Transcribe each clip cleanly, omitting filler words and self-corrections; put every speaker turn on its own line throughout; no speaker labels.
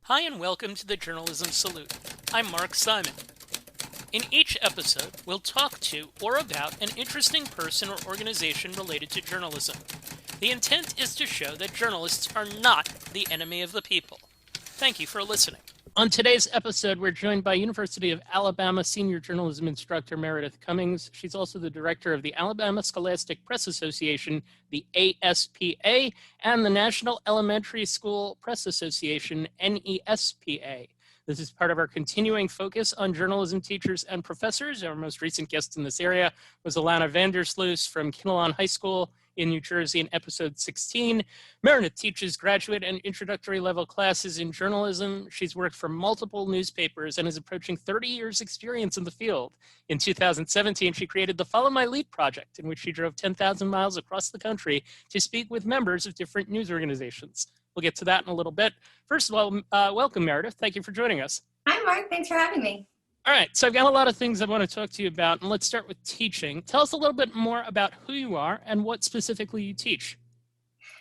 Hi and welcome to the Journalism Salute. I'm Mark Simon. In each episode, we'll talk to or about an interesting person or organization related to journalism. The intent is to show that journalists are not the enemy of the people. Thank you for listening. On today's episode, we're joined by University of Alabama senior journalism instructor Meredith Cummings. She's also the director of the Alabama Scholastic Press Association, the ASPA, and the National Elementary School Press Association, NESPA. This is part of our continuing focus on journalism teachers and professors. Our most recent guest in this area was Alana Vandersloos from Kinnelon High School in New Jersey in episode 16. Meredith teaches graduate and introductory level classes in journalism. She's worked for multiple newspapers and is approaching 30 years experience in the field. In 2017, she created the Follow My Lead project, in which she drove 10,000 miles across the country to speak with members of different news organizations. We'll get to that in a little bit. First of all, welcome, Meredith. Thank you for joining us.
Hi, Mark. Thanks for having me.
All right, so I've got a lot of things I want to talk to you about, and let's start with teaching. Tell us a little bit more about who you are and what specifically you teach.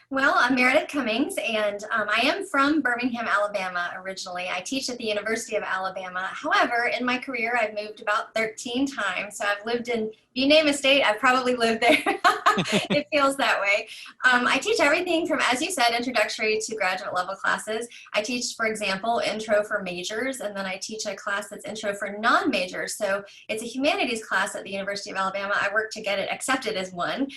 Well, I'm Meredith Cummings, and I am from Birmingham, Alabama originally. I teach at the University of Alabama. However, in my career, I've moved about 13 times. So I've lived in, you name a state, I've probably lived there. It feels that way. I teach everything from, as you said, introductory to graduate level classes. I teach, for example, intro for majors, and then I teach a class that's intro for non-majors. So it's a humanities class at the University of Alabama. I work to get it accepted as one.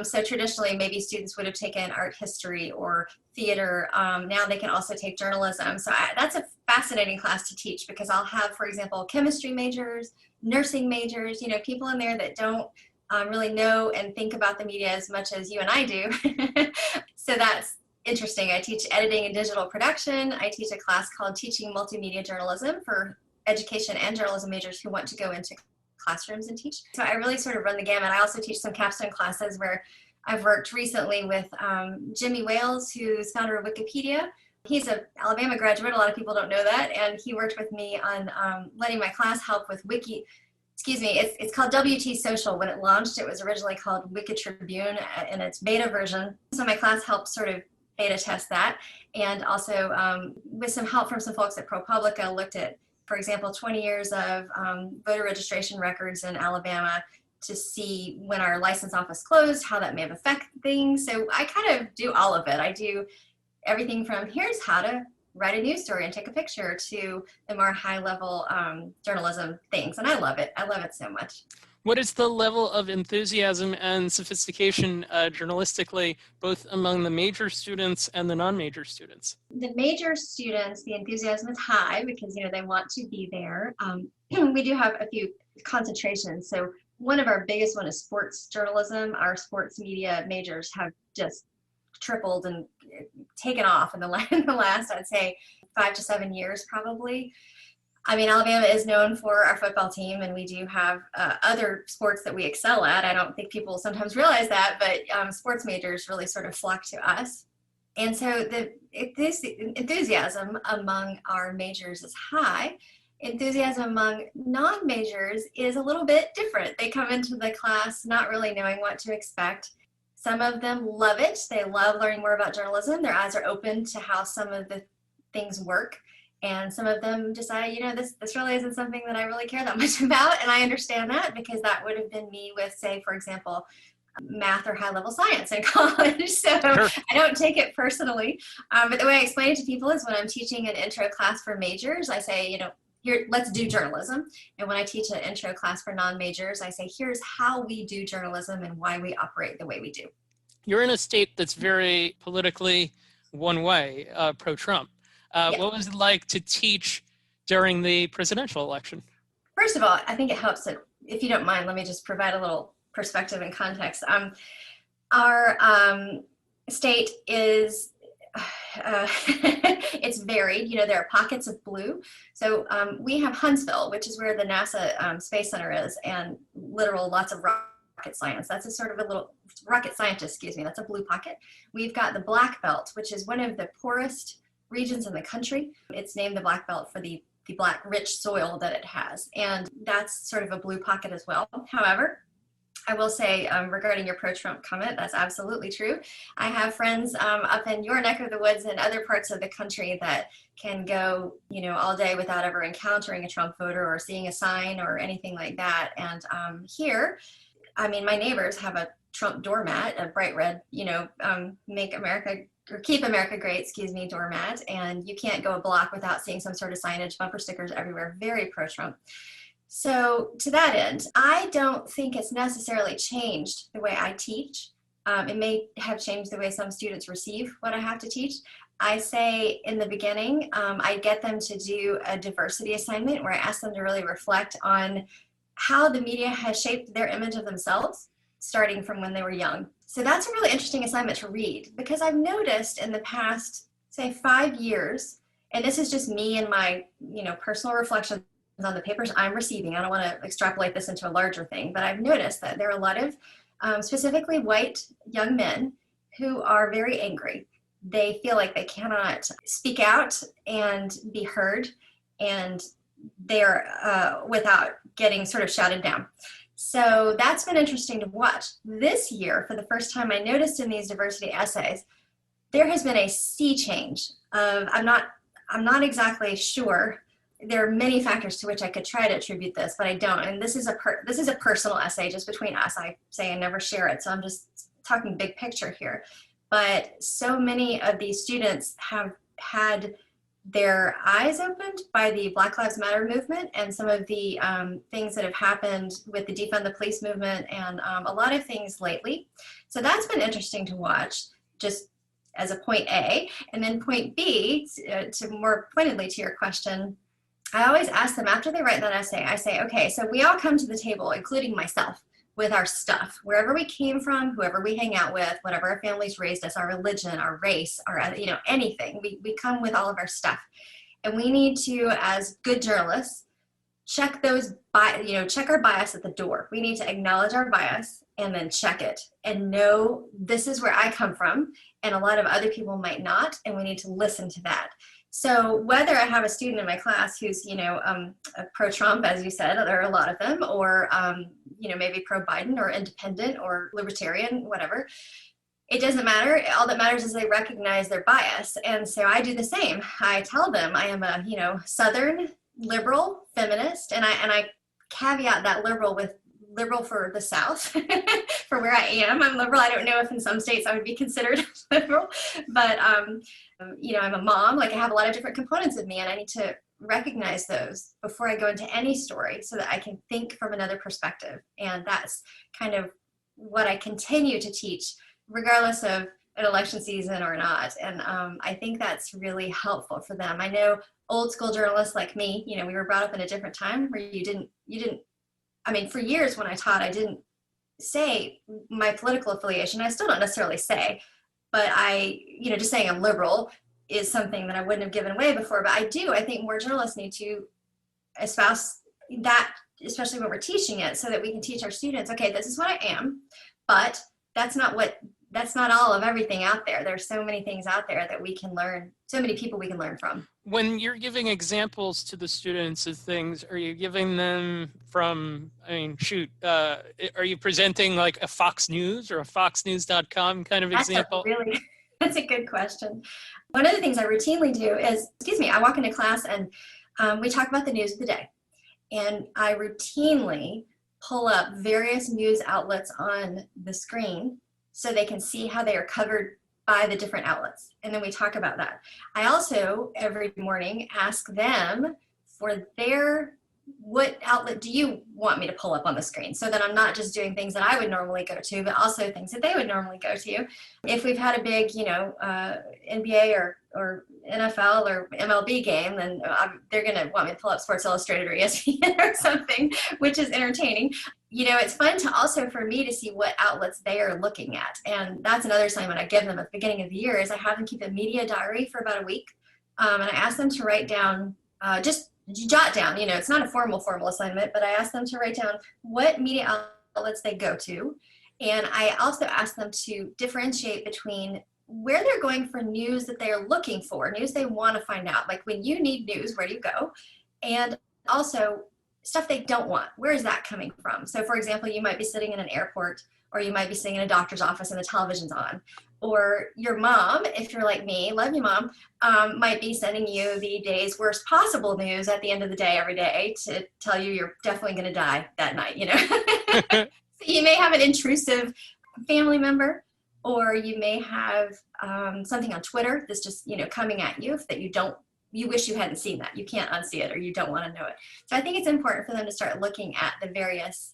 So traditionally, maybe students would have taken art history or theater. Now they can also take journalism. So that's a fascinating class to teach because I'll have, for example, chemistry majors, nursing majors, people in there that don't really know and think about the media as much as you and I do. So that's interesting. I teach editing and digital production. I teach a class called Teaching Multimedia Journalism for education and journalism majors who want to go into classrooms and teach. So I really sort of run the gamut. I also teach some capstone classes where I've worked recently with Jimmy Wales, who's founder of Wikipedia. He's an Alabama graduate. A lot of people don't know that. And he worked with me on letting my class help with it's called WT Social. When it launched, it was originally called Wiki Tribune in its beta version. So my class helped sort of beta test that. And also with some help from some folks at ProPublica, looked at, for example, 20 years of voter registration records in Alabama to see when our license office closed, how that may have affected things. So I kind of do all of it. I do everything from here's how to write a news story and take a picture to the more high level journalism things. And I love it. I love it so much.
What is the level of enthusiasm and sophistication journalistically, both among the major students and the non-major students?
The major students, the enthusiasm is high because, they want to be there. We do have a few concentrations. So one of our biggest one is sports journalism. Our sports media majors have just tripled and taken off in the last, I'd say, 5 to 7 years probably. I mean, Alabama is known for our football team, and we do have other sports that we excel at. I don't think people sometimes realize that, but sports majors really sort of flock to us. And so the enthusiasm among our majors is high. Enthusiasm among non-majors is a little bit different. They come into the class not really knowing what to expect. Some of them love it. They love learning more about journalism. Their eyes are open to how some of the things work. And some of them decide, this really isn't something that I really care that much about. And I understand that because that would have been me with, say, for example, math or high-level science in college. So sure. I don't take it personally. But the way I explain it to people is when I'm teaching an intro class for majors, I say, here, let's do journalism. And when I teach an intro class for non-majors, I say, here's how we do journalism and why we operate the way we do. You're
in a state that's very politically one way, pro-Trump.
Yes.
What was it like to teach during the presidential election?
First of all, I think it helps that, if you don't mind, let me just provide a little perspective and context. Our state is it's varied. There are pockets of blue. So we have Huntsville, which is where the NASA Space Center is, and literal lots of rocket science. That's a sort of a little rocket scientist, that's a blue pocket. We've got the Black Belt, which is one of the poorest regions in the country. It's named the Black Belt for the black rich soil that it has. And that's sort of a blue pocket as well. However, I will say regarding your pro-Trump comment, that's absolutely true. I have friends up in your neck of the woods and other parts of the country that can go, all day without ever encountering a Trump voter or seeing a sign or anything like that. And here, I mean, my neighbors have a Trump doormat, a bright red, make America or keep America great, doormat. And you can't go a block without seeing some sort of signage, bumper stickers everywhere, very pro-Trump. So to that end, I don't think it's necessarily changed the way I teach. It may have changed the way some students receive what I have to teach. I say in the beginning, I get them to do a diversity assignment where I ask them to really reflect on how the media has shaped their image of themselves, starting from when they were young. So that's a really interesting assignment to read, because I've noticed in the past, say, 5 years, and this is just me and my, personal reflections on the papers I'm receiving. I don't want to extrapolate this into a larger thing, but I've noticed that there are a lot of specifically white young men who are very angry. They feel like they cannot speak out and be heard, and they're without getting sort of shouted down. So that's been interesting to watch. This year, for the first time, I noticed in these diversity essays, there has been a sea change of, I'm not exactly sure. There are many factors to which I could try to attribute this, but I don't. And this is a personal essay just between us. I say I never share it, so I'm just talking big picture here. But so many of these students have had their eyes opened by the Black Lives Matter movement and some of the things that have happened with the Defund the Police movement and a lot of things lately. So that's been interesting to watch, just as a point A. And then point B, to more pointedly to your question, I always ask them after they write that essay, I say, okay, so we all come to the table, including myself, with our stuff, wherever we came from, whoever we hang out with, whatever our families raised us, our religion, our race, our, anything. We come with all of our stuff. And we need to, as good journalists, check check our bias at the door. We need to acknowledge our bias and then check it and know this is where I come from, and a lot of other people might not, and we need to listen to that. So whether I have a student in my class who's, a pro-Trump, as you said, there are a lot of them, or, maybe pro-Biden or independent or libertarian, whatever, it doesn't matter. All that matters is they recognize their bias. And so I do the same. I tell them I am a, Southern liberal feminist, and I caveat that liberal with liberal for the South, for where I am. I'm liberal. I don't know if in some states I would be considered liberal, but, I'm a mom. Like, I have a lot of different components of me, and I need to recognize those before I go into any story so that I can think from another perspective. And that's kind of what I continue to teach, regardless of an election season or not. And I think that's really helpful for them. I know old school journalists like me, we were brought up in a different time where you didn't, for years when I taught, I didn't say my political affiliation. I still don't necessarily say, but just saying I'm liberal is something that I wouldn't have given away before. But I think more journalists need to espouse that, especially when we're teaching it, so that we can teach our students, okay, this is what I am, but that's not all of everything out there. There's so many things out there that we can learn, so many people we can learn from.
When you're giving examples to the students of things, are you giving them from, are you presenting like a Fox News or a foxnews.com kind of example?
That's a good question. One of the things I routinely do is, I walk into class and we talk about the news of the day. And I routinely pull up various news outlets on the screen so they can see how they are covered by the different outlets. And then we talk about that. I also, every morning, ask them for what outlet do you want me to pull up on the screen, so that I'm not just doing things that I would normally go to, but also things that they would normally go to. If we've had a big, NBA or NFL or MLB game, then they're going to want me to pull up Sports Illustrated or ESPN or something, which is entertaining. It's fun to also for me to see what outlets they are looking at. And that's another assignment I give them at the beginning of the year is I have them keep a media diary for about a week. And I ask them to write down, just jot down, it's not a formal assignment, but I ask them to write down what media outlets they go to. And I also ask them to differentiate between where they're going for news that they're looking for, news they want to find out. Like when you need news, where do you go? And also stuff they don't want. Where is that coming from? So for example, you might be sitting in an airport, or you might be sitting in a doctor's office and the television's on. Or your mom, if you're like me, love you mom, might be sending you the day's worst possible news at the end of the day every day to tell you you're definitely going to die that night, you know. So you may have an intrusive family member, or you may have something on Twitter that's just, you know, coming at you that you wish you hadn't seen that. You can't unsee it, or you don't want to know it. So I think it's important for them to start looking at the various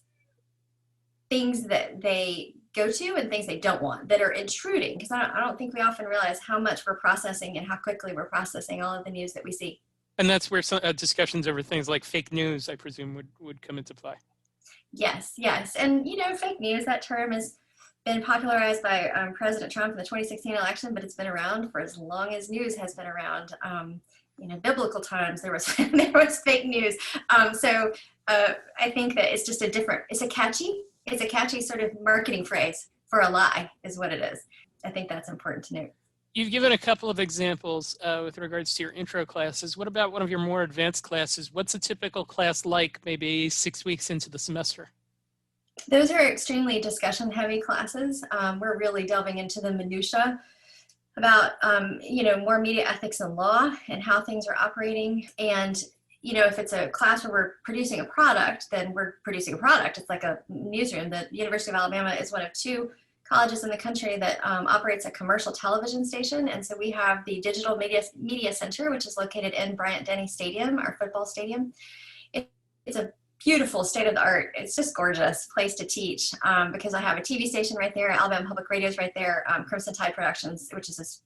things that they go to and things they don't want that are intruding, because I don't think we often realize how much we're processing and how quickly we're processing all of the news that we see.
And that's where some discussions over things like fake news, I presume, would come into play.
Yes. And, you know, fake news, that term has been popularized by President Trump in the 2016 election, but it's been around for as long as news has been around. You know, biblical times, there was fake news. So I think that it's just it's a catchy sort of marketing phrase for a lie is what it is. I think that's important to note.
You've given a couple of examples with regards to your intro classes. What about one of your more advanced classes? What's a typical class like maybe 6 weeks into the semester?
Those are extremely discussion-heavy classes. We're really delving into the minutia about, you know, more media ethics and law and how things are operating. And, you know, if it's a class where we're producing a product, then we're producing a product. It's like a newsroom. The University of Alabama is one of 2 colleges in the country that operates a commercial television station. And so we have the Digital Media Center, which is located in Bryant-Denny Stadium, our football stadium. It's a beautiful state-of-the-art, it's just gorgeous place to teach because I have a TV station right there, Alabama Public Radio is right there, Crimson Tide Productions, which is this,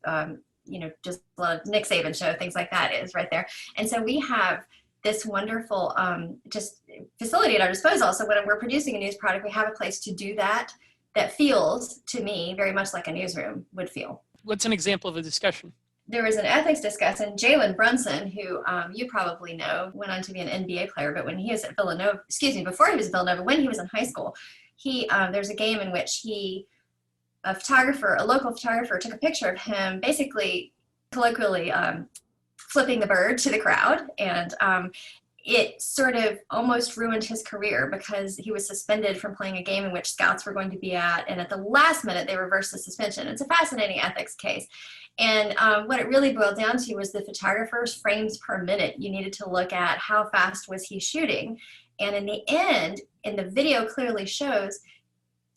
you know, just a lot of Nick Saban show, things like that is right there. And so we have this wonderful just facility at our disposal. So when we're producing a news product, we have a place to do that feels, to me, very much like a newsroom would feel.
What's an example of a discussion?
There was an ethics discussion. Jalen Brunson, who you probably know, went on to be an NBA player, but when he was at Villanova, before he was at Villanova, when he was in high school, there's a game in which a local photographer took a picture of him, basically, colloquially, flipping the bird to the crowd, and it sort of almost ruined his career because he was suspended from playing a game in which scouts were going to be at, and at the last minute they reversed the suspension. It's a fascinating ethics case. And what it really boiled down to was the photographer's frames per minute. You needed to look at how fast was he shooting. And in the end, and the video clearly shows,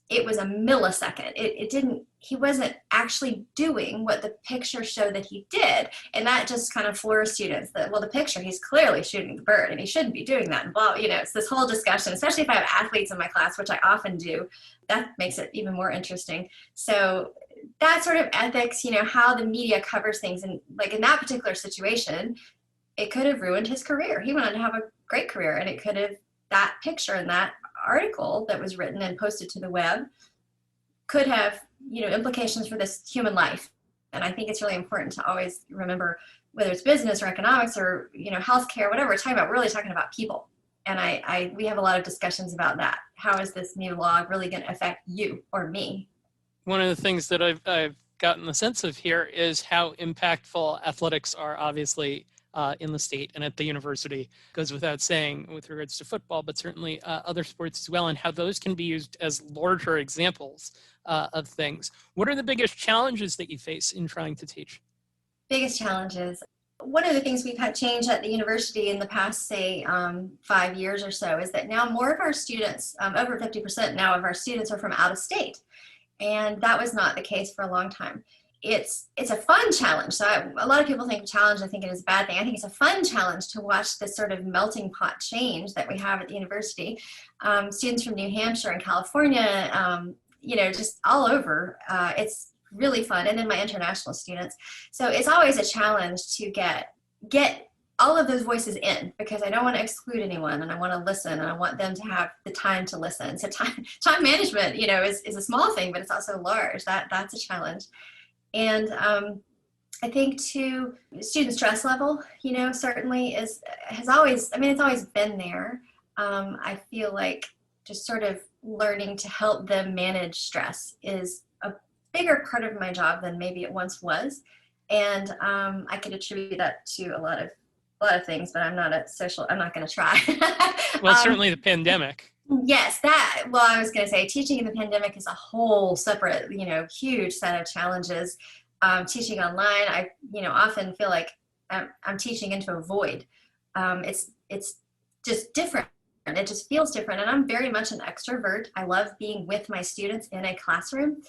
it was a millisecond. He wasn't actually doing what the picture showed that he did. And that just kind of floors students that, well, the picture, he's clearly shooting the bird and he shouldn't be doing that. And blah, you know, it's this whole discussion, especially if I have athletes in my class, which I often do, that makes it even more interesting. So that sort of ethics, you know, how the media covers things. And like in that particular situation, it could have ruined his career. He went on to have a great career, and it could have, that picture and that article that was written and posted to the web could have, you know, implications for this human life. And I think it's really important to always remember, whether it's business or economics or, you know, healthcare, whatever we're talking about, we're really talking about people. And we have a lot of discussions about that. How is this new law really going to affect you or me?
One of the things that I've gotten the sense of here is how impactful athletics are, obviously, in the state and at the university. Goes without saying with regards to football, but certainly other sports as well, and how those can be used as larger examples of things. What are the biggest challenges that you face in trying to teach?
Biggest challenges. One of the things we've had change at the university in the past, say, 5 years or so, is that now more of our students, over 50% now of our students, are from out of state. And that was not the case for a long time. It's a fun challenge. So a lot of people think challenge, I think it is a bad thing. I think it's a fun challenge to watch this sort of melting pot change that we have at the university. Students from New Hampshire and California, you know, just all over. It's really fun. And then my international students. So it's always a challenge to get all of those voices in, because I don't want to exclude anyone, and I want to listen, and I want them to have the time to listen. So time management, you know, is a small thing, but it's also large. That's a challenge. And I think too, student stress level, you know, certainly it's always been there. I feel like just sort of learning to help them manage stress is a bigger part of my job than maybe it once was. And I could attribute that to a lot of a lot of things, but I'm not going to try.
Well, certainly the pandemic.
Yes, well, I was going to say teaching in the pandemic is a whole separate, huge set of challenges. Teaching online, I, often feel like I'm teaching into a void. It's just different. It just feels different. And I'm very much an extrovert. I love being with my students in a classroom.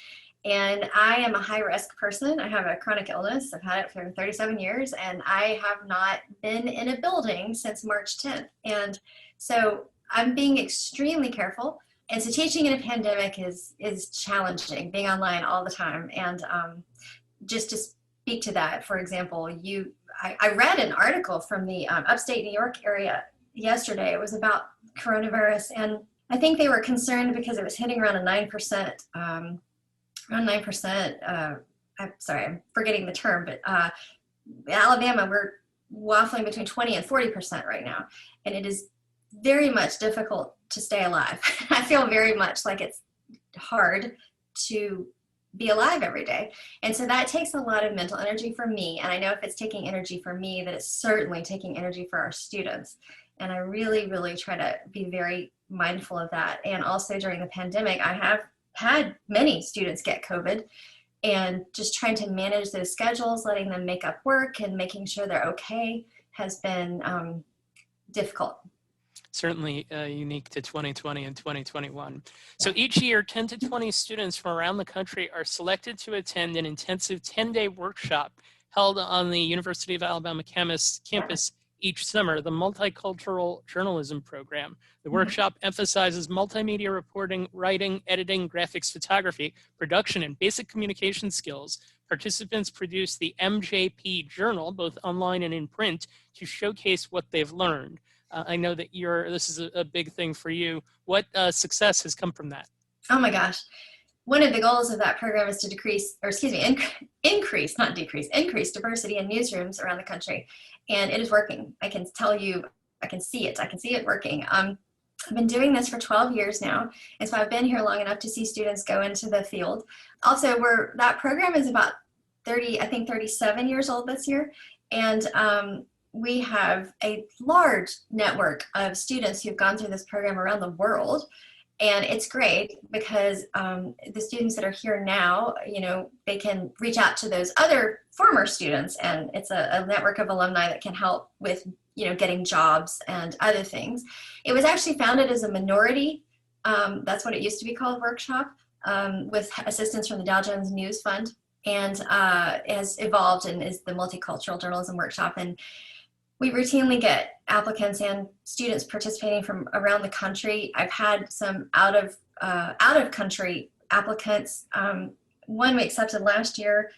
And I am a high risk person. I have a chronic illness. I've had it for 37 years, and I have not been in a building since March 10th. And so I'm being extremely careful. And so teaching in a pandemic is challenging, being online all the time. And just to speak to that, for example, I read an article from the upstate New York area yesterday. It was about coronavirus, and I think they were concerned because it was hitting around a 9%. Around 9%. I'm sorry, I'm forgetting the term, but in Alabama, we're waffling between 20 and 40% right now, and it is very much difficult to stay alive. I feel very much like it's hard to be alive every day. And so that takes a lot of mental energy for me. And I know if it's taking energy for me, that it's certainly taking energy for our students. And I really, really try to be very mindful of that. And also during the pandemic, I have had many students get COVID, and just trying to manage those schedules, letting them make up work and making sure they're okay has been difficult.
Certainly unique to 2020 and 2021. So each year, 10 to 20 students from around the country are selected to attend an intensive 10-day workshop held on the University of Alabama campus each summer, the Multicultural Journalism Program. The workshop emphasizes multimedia reporting, writing, editing, graphics, photography, production, and basic communication skills. Participants produce the MJP Journal, both online and in print, to showcase what they've learned. I know that this is a big thing for you. What success has come from that?
Oh my gosh. One of the goals of that program is to increase diversity in newsrooms around the country. And it is working. I can tell you, I can see it working. I've been doing this for 12 years now. And so I've been here long enough to see students go into the field. Also, that program is about 37 years old this year. And we have a large network of students who've gone through this program around the world. And it's great because the students that are here now, they can reach out to those other former students, and it's a network of alumni that can help with, getting jobs and other things. It was actually founded as a minority, that's what it used to be called, workshop, with assistance from the Dow Jones News Fund, and has evolved and is the Multicultural Journalism Workshop. And we routinely get applicants and students participating from around the country. I've had some out of country applicants. One we accepted last year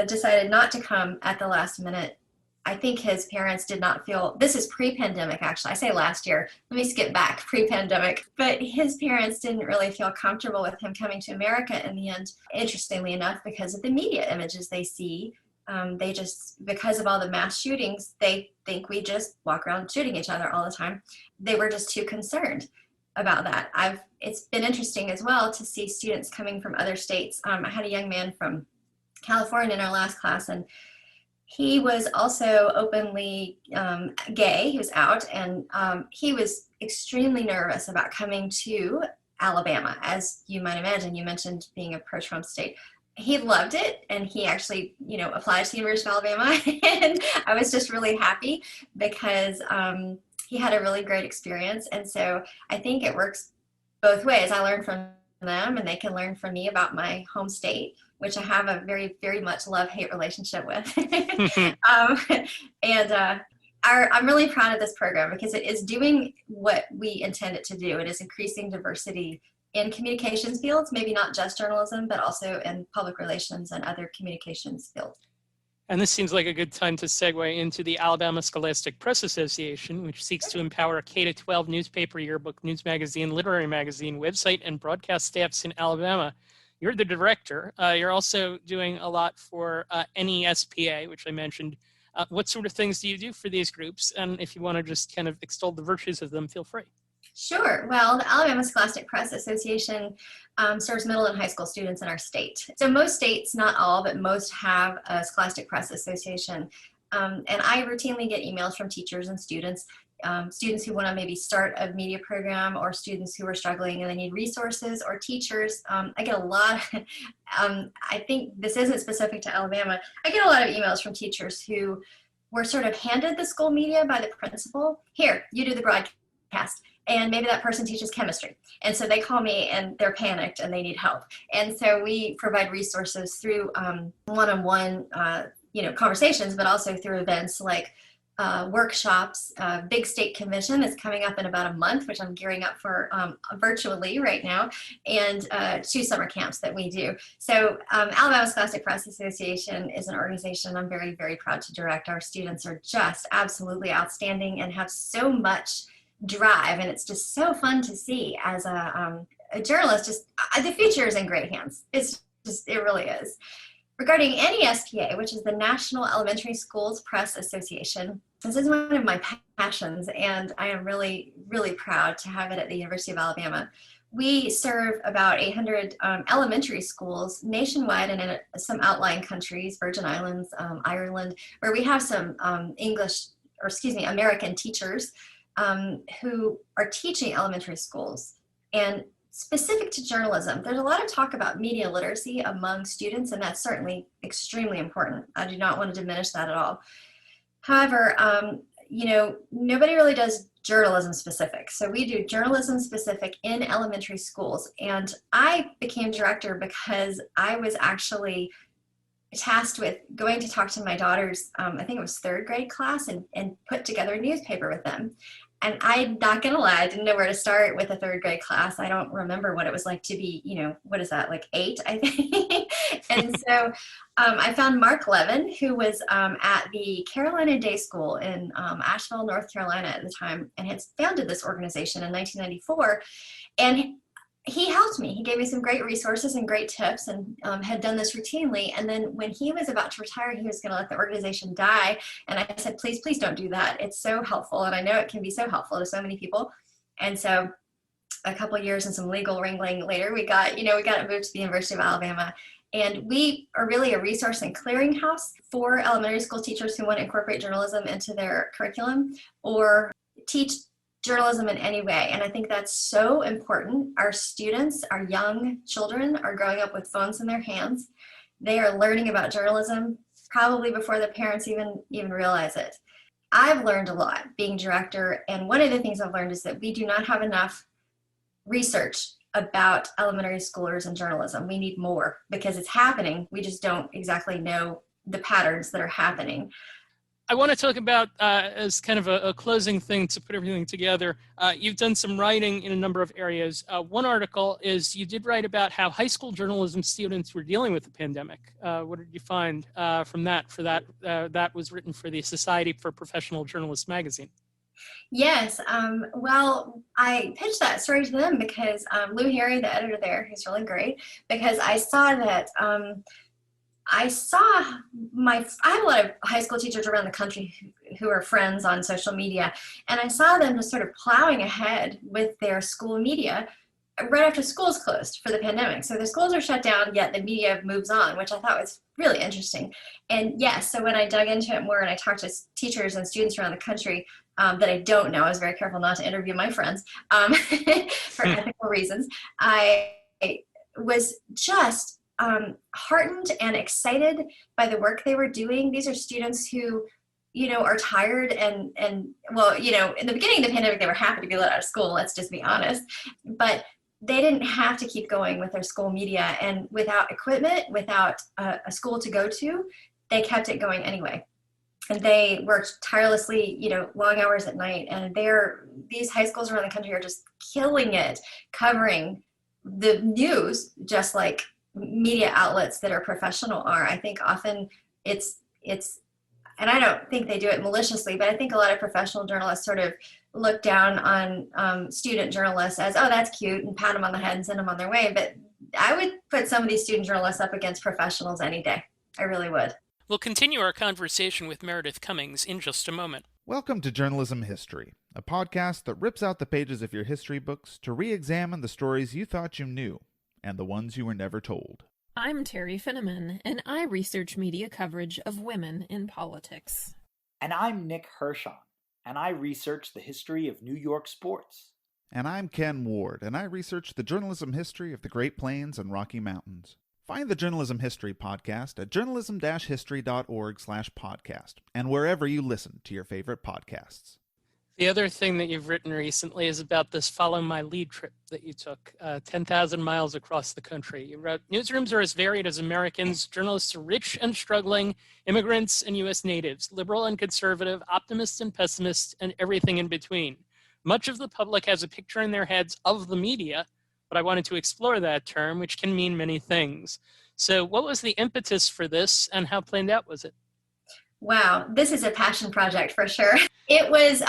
decided not to come at the last minute. I think his parents did not feel, this is pre-pandemic actually, I say last year, let me skip back, pre-pandemic, but his parents didn't really feel comfortable with him coming to America in the end, interestingly enough, because of the media images they see. They just, because of all the mass shootings, they think we just walk around shooting each other all the time. They were just too concerned about that. It's been interesting as well to see students coming from other states. I had a young man from California in our last class, and he was also openly gay. He was out, and he was extremely nervous about coming to Alabama. As you might imagine, you mentioned being a pro-Trump state. He loved it, and he actually, applied to the University of Alabama, and I was just really happy because he had a really great experience. And so I think it works both ways. I learn from them, and they can learn from me about my home state, which I have a very, very much love-hate relationship with. I'm really proud of this program because it is doing what we intend it to do. It is increasing diversity in communications fields, maybe not just journalism, but also in public relations and other communications fields.
And this seems like a good time to segue into the Alabama Scholastic Press Association, which seeks to empower K-12 newspaper, yearbook, news magazine, literary magazine, website, and broadcast staffs in Alabama. You're the director. You're also doing a lot for NESPA, which I mentioned. What sort of things do you do for these groups? And if you want to just kind of extol the virtues of them, feel free.
Sure. Well, the Alabama Scholastic Press Association serves middle and high school students in our state. So most states, not all, but most have a Scholastic Press Association. And I routinely get emails from teachers and students, students who want to maybe start a media program, or students who are struggling and they need resources, or teachers. I get a lot, I think this isn't specific to Alabama, I get a lot of emails from teachers who were sort of handed the school media by the principal. Here, you do the broadcast. And maybe that person teaches chemistry. And so they call me and they're panicked and they need help. And so we provide resources through one-on-one conversations, but also through events like workshops. Big state convention is coming up in about a month, which I'm gearing up for virtually right now, and 2 summer camps that we do. So Alabama Scholastic Press Association is an organization I'm very, very proud to direct. Our students are just absolutely outstanding and have so much drive, and it's just so fun to see as a journalist. Just the future is in great hands. It really is. Regarding NESPA, which is the National Elementary Schools Press Association, this is one of my passions, and I am really, really proud to have it at the University of Alabama. We serve about 800 elementary schools nationwide and in some outlying countries, Virgin Islands, Ireland, where we have some American teachers who are teaching elementary schools. And specific to journalism, there's a lot of talk about media literacy among students, and that's certainly extremely important. I do not want to diminish that at all. However, nobody really does journalism specific. So we do journalism specific in elementary schools. And I became director because I was actually tasked with going to talk to my daughter's, I think it was 3rd grade class, and put together a newspaper with them. And I'm not going to lie, I didn't know where to start with a 3rd grade class. I don't remember what it was like to be, what is that, like 8, I think. And so I found Mark Levin, who was at the Carolina Day School in Asheville, North Carolina at the time, and had founded this organization in 1994. And he helped me. He gave me some great resources and great tips, and had done this routinely. And then when he was about to retire, he was going to let the organization die. And I said, please, please don't do that. It's so helpful. And I know it can be so helpful to so many people. And so a couple of years and some legal wrangling later, we got it moved to the University of Alabama. And we are really a resource and clearinghouse for elementary school teachers who want to incorporate journalism into their curriculum or teach journalism in any way. And I think that's so important. Our students, our young children, are growing up with phones in their hands. They are learning about journalism probably before the parents even realize it. I've learned a lot being director, and one of the things I've learned is that we do not have enough research about elementary schoolers and journalism. We need more because it's happening. We just don't exactly know the patterns that are happening.
I want to talk about, as kind of a closing thing to put everything together, you've done some writing in a number of areas. One article is you did write about how high school journalism students were dealing with the pandemic. What did you find from that? That was written for the Society for Professional Journalists magazine.
Yes. Well, I pitched that story to them because Lou Harry, the editor there, who's really great, because I saw that I have a lot of high school teachers around the country who are friends on social media, and I saw them just sort of plowing ahead with their school media right after schools closed for the pandemic. So the schools are shut down, yet the media moves on, which I thought was really interesting. And yes, so when I dug into it more and I talked to teachers and students around the country that I don't know, I was very careful not to interview my friends for ethical reasons. I was just heartened and excited by the work they were doing. These are students who, are tired and well, in the beginning of the pandemic, they were happy to be let out of school. Let's just be honest. But they didn't have to keep going with their school media, and without equipment, without a school to go to, they kept it going anyway. And they worked tirelessly, long hours at night. And these high schools around the country are just killing it, covering the news, just like media outlets that are professional are. I think often it's, and I don't think they do it maliciously, but I think a lot of professional journalists sort of look down on student journalists as, oh, that's cute, and pat them on the head and send them on their way. But I would put some of these student journalists up against professionals any day. I really would.
We'll continue our conversation with Meredith Cummings in just a moment.
Welcome to Journalism History, a podcast that rips out the pages of your history books to re-examine the stories you thought you knew and the ones you were never told.
I'm Terry Finneman, and I research media coverage of women in politics. And I'm Nick Hirschon, and I research the history of New York sports.
And I'm Ken Ward, and I research the journalism history of the Great Plains and Rocky Mountains. Find the Journalism History Podcast at journalism-history.org/podcast and wherever you listen to your favorite podcasts.
The other thing that you've written recently is about this Follow My Lead trip that you took, 10,000 miles across the country. You wrote, newsrooms are as varied as Americans. Journalists are rich and struggling, immigrants and U.S. natives, liberal and conservative, optimists and pessimists, and everything in between. Much of the public has a picture in their heads of the media, but I wanted to explore that term, which can mean many things. So what was the impetus for this, and how planned out was it?
Wow, this is a passion project for sure. It was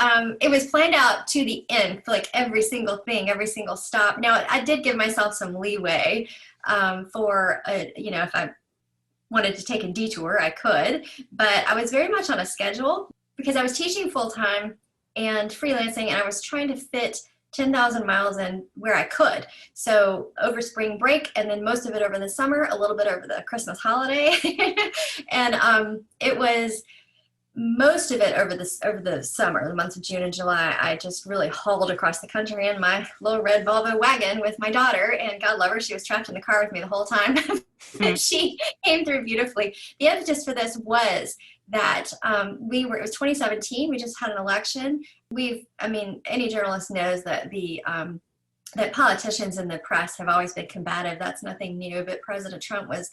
planned out to the end for like every single thing, every single stop. Now, I did give myself some leeway for, if I wanted to take a detour, I could. But I was very much on a schedule because I was teaching full-time and freelancing, and I was trying to fit 10,000 miles in where I could. So over spring break, and then most of it over the summer, a little bit over the Christmas holiday. And it was most of it over the summer, the months of June and July. I just really hauled across the country in my little red Volvo wagon with my daughter, and God love her, she was trapped in the car with me the whole time. And she came through beautifully. The impetus for this was that it was 2017, we just had an election. Any journalist knows that that politicians and the press have always been combative. That's nothing new, but President Trump was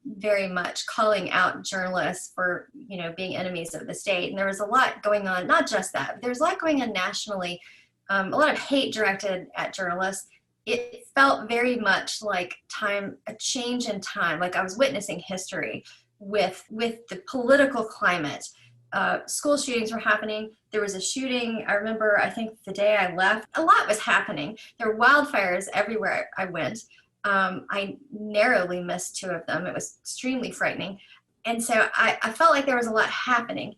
very much calling out journalists for, being enemies of the state. And there was a lot going on, not just that, but there's a lot going on nationally, a lot of hate directed at journalists. It felt very much like a change in time, like I was witnessing history with the political climate. School shootings were happening. There was a shooting, I remember, I think the day I left, a lot was happening. There were wildfires everywhere I went. I narrowly missed 2 of them. It was extremely frightening. And so I felt like there was a lot happening.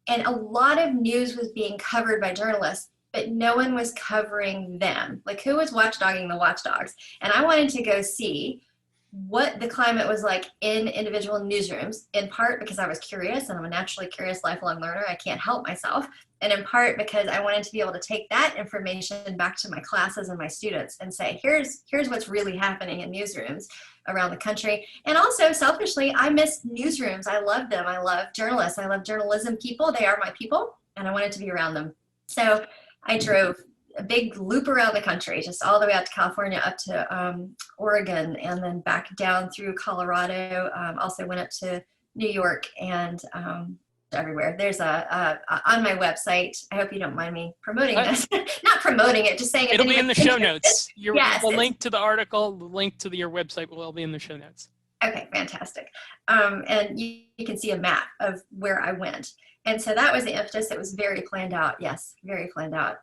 And a lot of news was being covered by journalists, but no one was covering them. Like, who was watchdogging the watchdogs? And I wanted to go see what the climate was like in individual newsrooms, in part because I was curious, and I'm a naturally curious lifelong learner. I can't help myself. And in part because I wanted to be able to take that information back to my classes and my students and say, here's what's really happening in newsrooms around the country. And also, selfishly, I miss newsrooms. I love them. I love journalists. I love journalism people. They are my people, and I wanted to be around them. So I drove a big loop around the country, just all the way out to California, up to Oregon, and then back down through Colorado. Also went up to New York and everywhere. There's on my website. I hope you don't mind me promoting this. Not promoting it, just saying
it'll be in the show notes.
Yes,
the link to the article, the link to your website will all be in the show notes.
Okay, fantastic. And you can see a map of where I went. And so that was the impetus. It was very planned out. Yes, very planned out.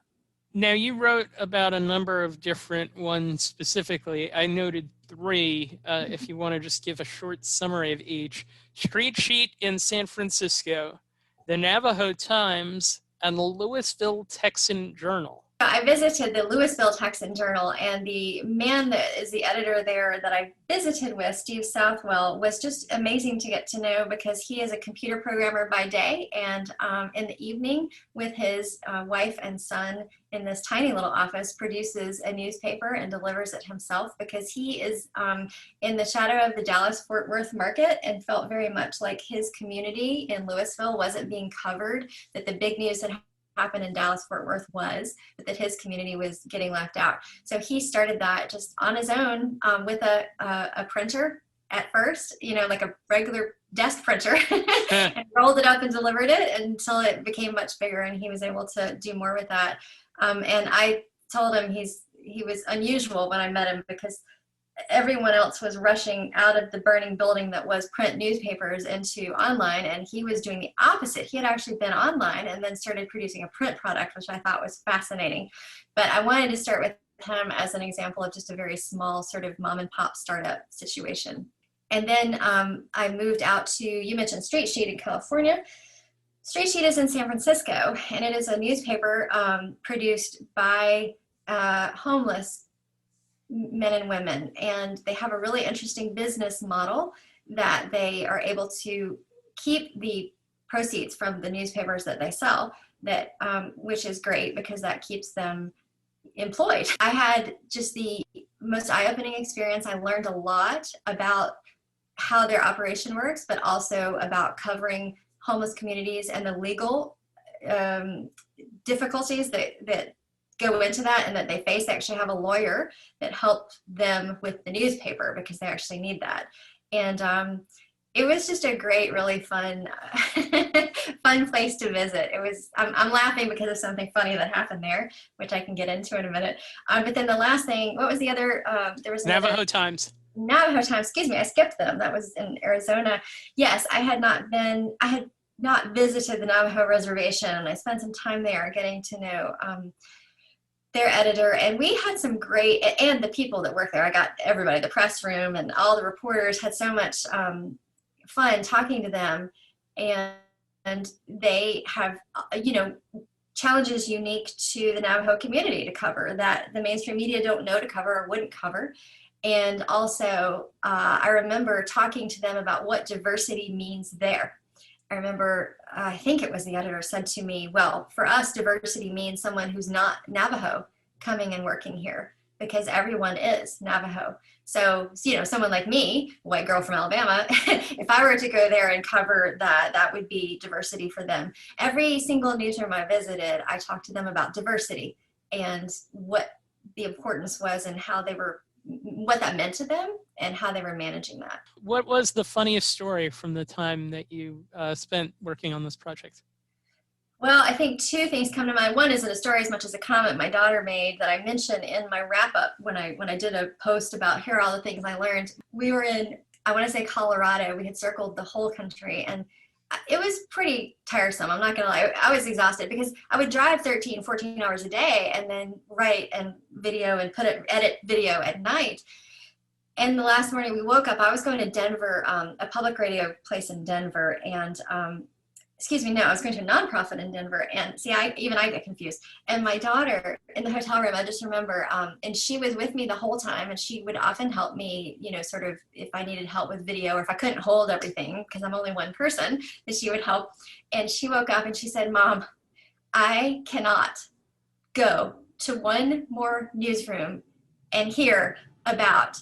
Now, you wrote about a number of different ones specifically. I noted 3, if you want to just give a short summary of each. Street Sheet in San Francisco, the Navajo Times, and the Louisville Texan Journal.
I visited the Louisville Texan Journal, and the man that is the editor there that I visited with, Steve Southwell, was just amazing to get to know, because he is a computer programmer by day, and in the evening with his wife and son in this tiny little office produces a newspaper and delivers it himself, because he is in the shadow of the Dallas-Fort Worth market and felt very much like his community in Louisville wasn't being covered, that the big news that happened in Dallas-Fort Worth was, but that his community was getting left out. So he started that just on his own with a printer at first, like a regular desk printer, and rolled it up and delivered it until it became much bigger, and he was able to do more with that. And I told him he was unusual when I met him, because everyone else was rushing out of the burning building that was print newspapers into online, and he was doing the opposite. He had actually been online and then started producing a print product, which I thought was fascinating. But I wanted to start with him as an example of just a very small sort of mom and pop startup situation. And then I moved out to, you mentioned Straight Sheet in California. Straight Sheet is in San Francisco, and it is a newspaper produced by homeless men and women, and they have a really interesting business model that they are able to keep the proceeds from the newspapers that they sell, that which is great because that keeps them employed. I had just the most eye-opening experience. I learned a lot about how their operation works, but also about covering homeless communities and the legal difficulties that go into that and that they face. They actually have a lawyer that helped them with the newspaper because they actually need that. And it was just a great, really fun, fun place to visit. It was, I'm laughing because of something funny that happened there, which I can get into in a minute. But then the last thing, what was the other, there was
Navajo Times.
Navajo Times, excuse me, I skipped them. That was in Arizona. Yes, I had not visited the Navajo reservation, and I spent some time there getting to know their editor, and we had some great, and the people that work there. I got everybody, the press room and all the reporters had so much fun talking to them, and they have, challenges unique to the Navajo community to cover that the mainstream media don't know to cover or wouldn't cover. And also, I remember talking to them about what diversity means there. I remember, I think it was the editor said to me, well, for us, diversity means someone who's not Navajo coming and working here, because everyone is Navajo. So, someone like me, white girl from Alabama, if I were to go there and cover that, that would be diversity for them. Every single newsroom I visited, I talked to them about diversity and what the importance was and how they were, what that meant to them and how they were managing that.
What was the funniest story from the time that you spent working on this project?
Well, I think two things come to mind. One isn't a story as much as a comment my daughter made that I mentioned in my wrap-up when I did a post about here are all the things I learned. We were in, I want to say Colorado. We had circled the whole country, and it was pretty tiresome. I'm not going to lie. I was exhausted because I would drive 13, 14 hours a day and then write and video and edit video at night. And the last morning we woke up, I was going to Denver, a public radio place in Denver, and I was going to a nonprofit in Denver, and I get confused. And my daughter in the hotel room, I just remember, and she was with me the whole time, and she would often help me, sort of if I needed help with video or if I couldn't hold everything because I'm only one person, that she would help. And she woke up and she said, "Mom, I cannot go to one more newsroom and hear about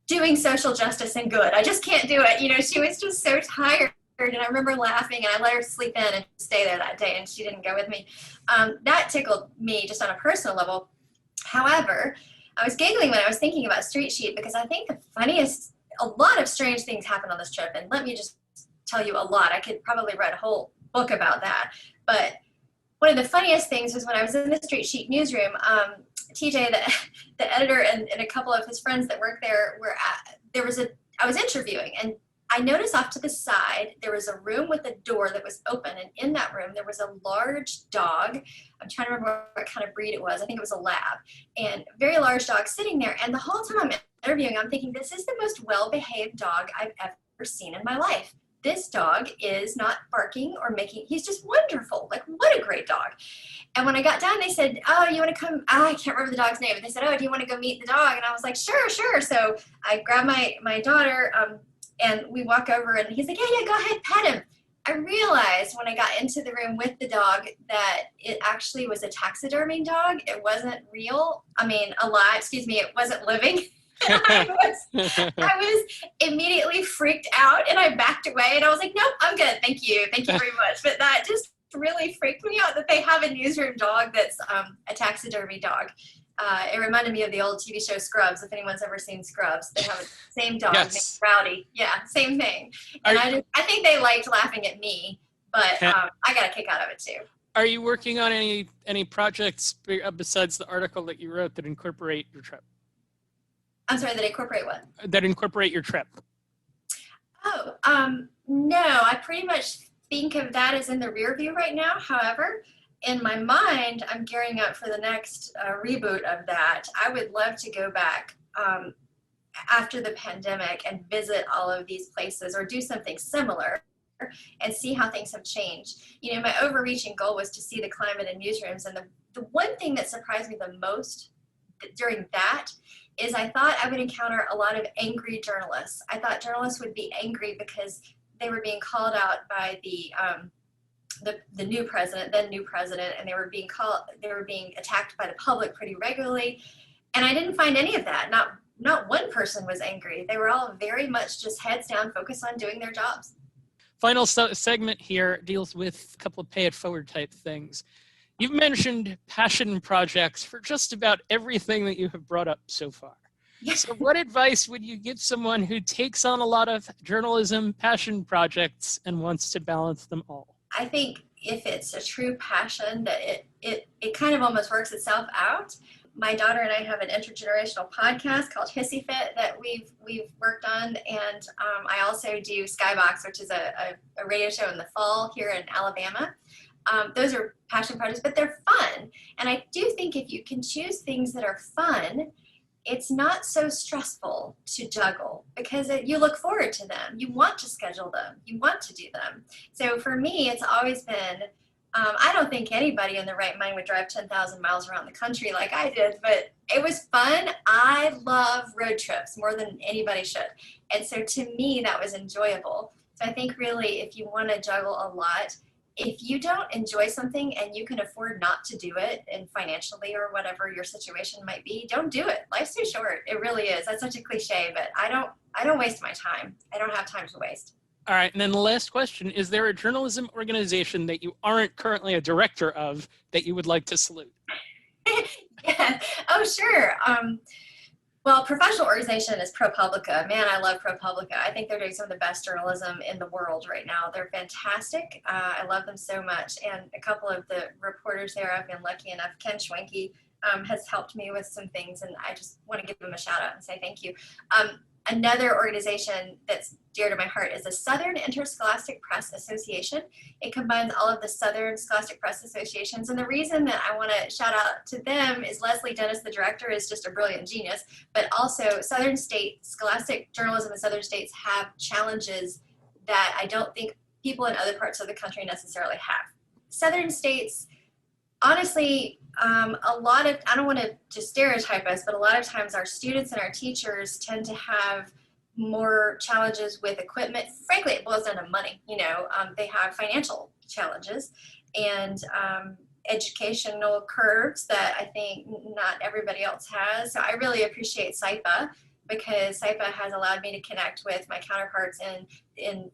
doing social justice and good. I just can't do it." She was just so tired. And I remember laughing, and I let her sleep in and stay there that day, and she didn't go with me. That tickled me just on a personal level. However, I was giggling when I was thinking about Street Sheet because I think a lot of strange things happened on this trip, and let me just tell you a lot. I could probably write a whole book about that. But one of the funniest things was when I was in the Street Sheet newsroom, TJ, the editor, and a couple of his friends that work there I was interviewing, and I noticed off to the side, there was a room with a door that was open, and in that room, there was a large dog. I'm trying to remember what kind of breed it was. I think it was a lab, and very large dog sitting there. And the whole time I'm interviewing, I'm thinking, this is the most well-behaved dog I've ever seen in my life. This dog is not barking or he's just wonderful. Like, what a great dog. And when I got down, they said, "Oh, you want to come?" I can't remember the dog's name, but they said, "Oh, do you want to go meet the dog?" And I was like, sure. So I grabbed my daughter, and we walk over, and he's like, yeah, go ahead, pet him. I realized when I got into the room with the dog that it actually was a taxidermy dog. It wasn't real. It wasn't living. I was immediately freaked out, and I backed away, and I was like, nope, I'm good. Thank you very much. But that just really freaked me out that they have a newsroom dog that's a taxidermy dog. It reminded me of the old TV show Scrubs. If anyone's ever seen Scrubs, they have the same dog named Rowdy. Yeah, same thing. And I think they liked laughing at me, but I got a kick out of it too.
Are you working on any projects besides the article that you wrote that incorporate your trip?
I'm sorry, that incorporate what?
That incorporate your trip.
Oh, no, I pretty much think of that as in the rear view right now. However, in my mind, I'm gearing up for the next reboot of that. I would love to go back after the pandemic and visit all of these places or do something similar and see how things have changed. My overreaching goal was to see the climate in newsrooms. And the one thing that surprised me the most during that is I thought I would encounter a lot of angry journalists. I thought journalists would be angry because they were being called out by the new president, and they were being attacked by the public pretty regularly. And I didn't find any of that. Not one person was angry. They were all very much just heads down, focused on doing their jobs.
Final segment here deals with a couple of pay it forward type things. You've mentioned passion projects for just about everything that you have brought up so far. So what advice would you give someone who takes on a lot of journalism passion projects and wants to balance them all?
I think if it's a true passion, that it kind of almost works itself out. My daughter and I have an intergenerational podcast called Hissy Fit that we've worked on, and I also do Skybox, which is a radio show in the fall here in Alabama. Those are passion projects, but they're fun. And I do think if you can choose things that are fun, it's not so stressful to juggle because you look forward to them. You want to schedule them. You want to do them. So for me, it's always been, I don't think anybody in their right mind would drive 10,000 miles around the country like I did, but it was fun. I love road trips more than anybody should. And so to me, that was enjoyable. So I think really if you want to juggle a lot, if you don't enjoy something and you can afford not to do it, and financially or whatever your situation might be, don't do it. Life's too short. It really is. That's such a cliche, but I don't waste my time. I don't have time to waste.
All right, and then the last question, is there a journalism organization that you aren't currently a director of that you would like to salute?
Yeah. Oh, sure. Well, professional organization is ProPublica. Man, I love ProPublica. I think they're doing some of the best journalism in the world right now. They're fantastic. I love them so much. And a couple of the reporters there, I've been lucky enough. Ken Schwenke has helped me with some things, and I just want to give them a shout out and say thank you. Another organization that's dear to my heart is the Southern Interscholastic Press Association. It combines all of the Southern Scholastic Press Associations. And the reason that I want to shout out to them is Leslie Dennis, the director, is just a brilliant genius. But also Southern State, scholastic journalism in Southern states have challenges that I don't think people in other parts of the country necessarily have. Southern states, honestly, a lot of, I don't want to just stereotype us, but a lot of times our students and our teachers tend to have more challenges with equipment. Frankly, it boils down to money. They have financial challenges and educational curves that I think not everybody else has. So I really appreciate SIPA because SIPA has allowed me to connect with my counterparts in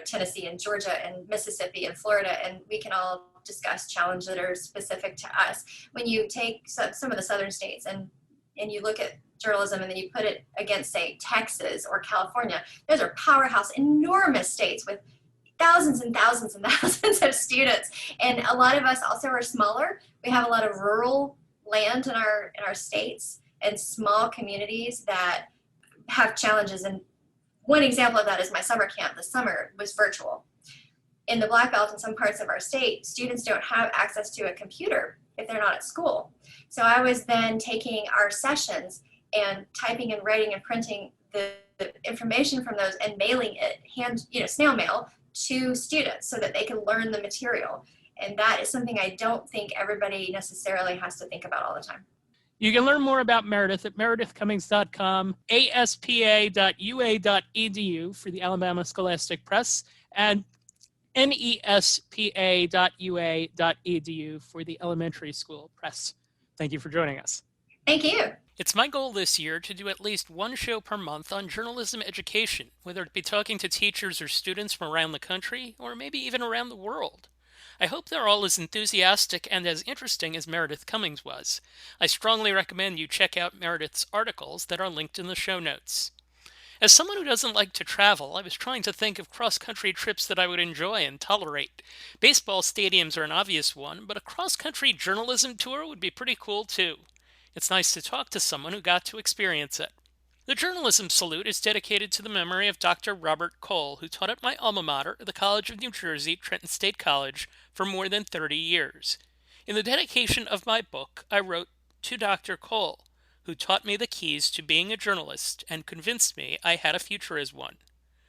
Tennessee and Georgia and Mississippi and Florida, and we can all discuss challenges that are specific to us. When you take some of the southern states and you look at journalism and then you put it against, say, Texas or California, those are powerhouse, enormous states with thousands and thousands and thousands of students. And a lot of us also are smaller. We have a lot of rural land in our states and small communities that have challenges. And one example of that is my summer camp. The summer was virtual. In the Black Belt in some parts of our state, students don't have access to a computer if they're not at school. So I was then taking our sessions and typing and writing and printing the information from those and mailing it, snail mail to students so that they can learn the material. And that is something I don't think everybody necessarily has to think about all the time.
You can learn more about Meredith at meredithcummings.com, aspa.ua.edu for the Alabama Scholastic Press, and nespa.ua.edu for the Elementary School Press. Thank you for joining us.
Thank you.
It's my goal this year to do at least one show per month on journalism education, whether it be talking to teachers or students from around the country, or maybe even around the world. I hope they're all as enthusiastic and as interesting as Meredith Cummings was. I strongly recommend you check out Meredith's articles that are linked in the show notes. As someone who doesn't like to travel, I was trying to think of cross-country trips that I would enjoy and tolerate. Baseball stadiums are an obvious one, but a cross-country journalism tour would be pretty cool too. It's nice to talk to someone who got to experience it. The Journalism Salute is dedicated to the memory of Dr. Robert Cole, who taught at my alma mater, the College of New Jersey, Trenton State College, for more than 30 years. In the dedication of my book, I wrote, "To Dr. Cole, who taught me the keys to being a journalist and convinced me I had a future as one."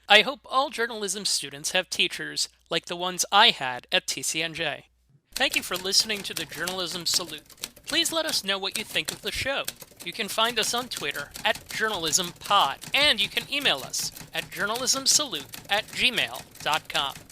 I hope all journalism students have teachers like the ones I had at TCNJ. Thank you for listening to the Journalism Salute. Please let us know what you think of the show. You can find us on Twitter @JournalismPod, and you can email us at journalismsalute@gmail.com.